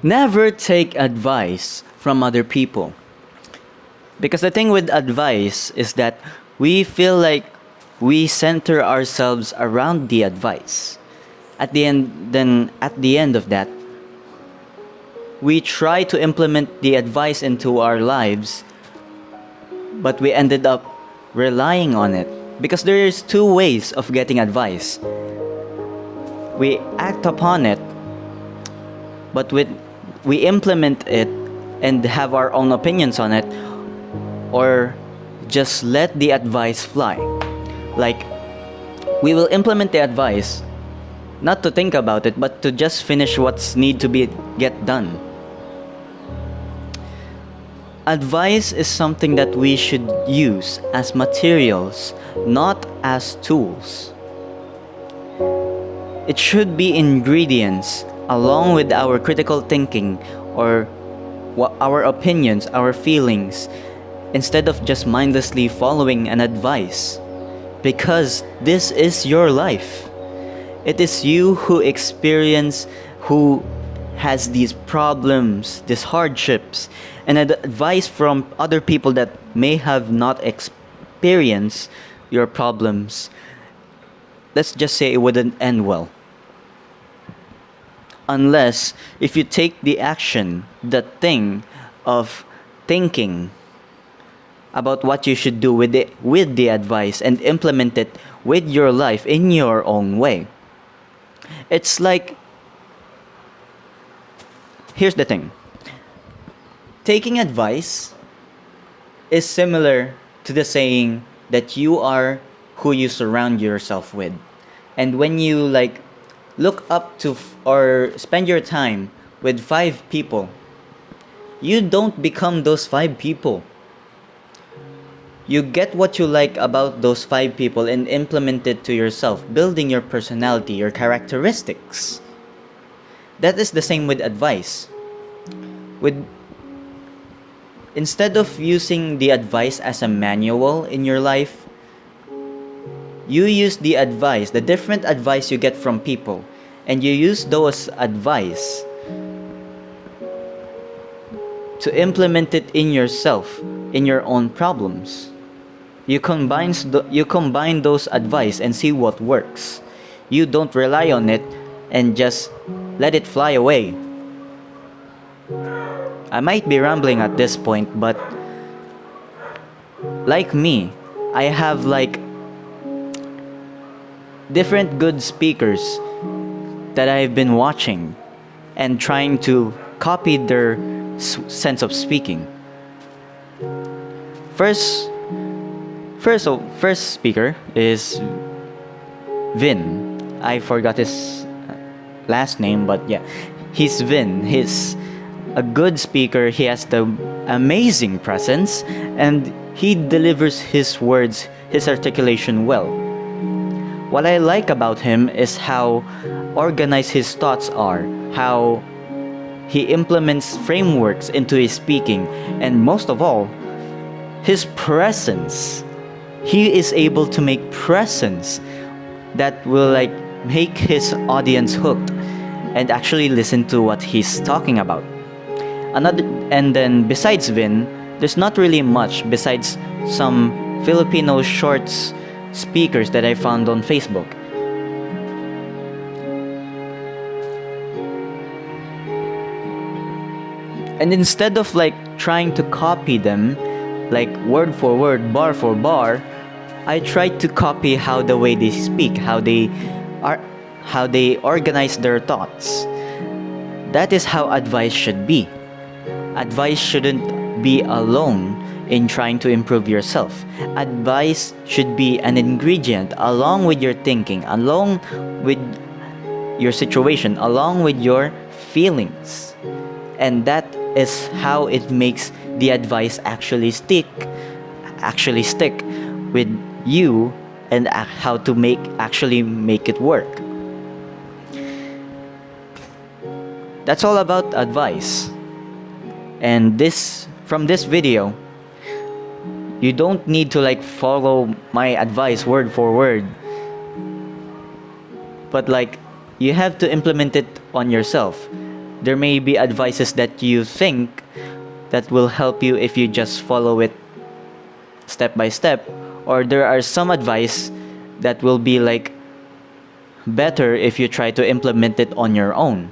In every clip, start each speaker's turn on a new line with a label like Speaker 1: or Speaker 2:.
Speaker 1: Never take advice from other people. Because the thing with advice is that we feel like we center ourselves around the advice. At the end of that, we try to implement the advice into our lives, but we ended up relying on it. Because there is two ways of getting advice. We act upon it, but we implement it and have our own opinions on it, or just let the advice fly. Like, we will implement the advice not to think about it, but to just finish what's need to be get done. Advice is something that we should use as materials, not as tools. It should be ingredients along with our critical thinking, or our opinions, our feelings, instead of just mindlessly following an advice. Because this is your life. It is you who who has these problems, these hardships, and advice from other people that may have not experienced your problems. Let's just say it wouldn't end well. Unless if you take the action, the thing of thinking about what you should do with the advice and implement it with your life in your own way. It's like, here's the thing. Taking advice is similar to the saying that you are who you surround yourself with. And when you look up to or spend your time with 5 people, you don't become those 5 people. You get what you like about those 5 people and implement it to yourself, building your personality, your characteristics. That is the same with advice. Instead of using the advice as a manual in your life, you use the advice, the different advice you get from people, and you use those advice to implement it in yourself, in your own problems. You combine those advice and see what works. You don't rely on it and just let it fly away. I might be rambling at this point, but like me, I have different good speakers that I've been watching and trying to copy their sense of speaking. First speaker is Vin. I forgot his last name, but yeah, he's Vin. He's a good speaker. He has the amazing presence, and he delivers his words, his articulation well. What I like about him is how organized his thoughts are, how he implements frameworks into his speaking, and most of all, his presence. He is able to make presence that will make his audience hooked and actually listen to what he's talking about. And then besides Vin, there's not really much besides some Filipino shorts speakers that I found on Facebook. And instead of trying to copy them, word for word, bar for bar, I try to copy the way they speak, how they organize their thoughts. That is how advice should be. Advice shouldn't be alone in trying to improve yourself. Advice should be an ingredient along with your thinking, along with your situation, along with your feelings. And that is how it makes the advice actually stick with you, and how to actually make it work. That's all about advice. And from this video, you don't need to follow my advice word for word, but you have to implement it on yourself. There may be advices that you think that will help you if you just follow it step by step, or there are some advice that will be like better if you try to implement it on your own.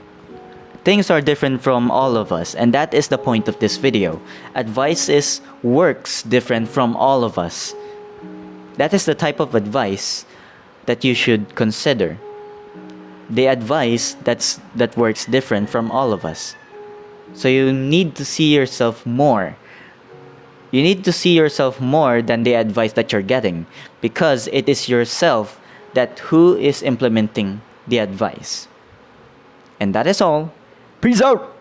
Speaker 1: Things are different from all of us, and that is the point of this video. Advice works different from all of us. That is the type of advice that you should consider. The advice that works different from all of us. So you need to see yourself more. You need to see yourself more than the advice that you're getting, because it is yourself that who is implementing the advice. And that is all. Peace out!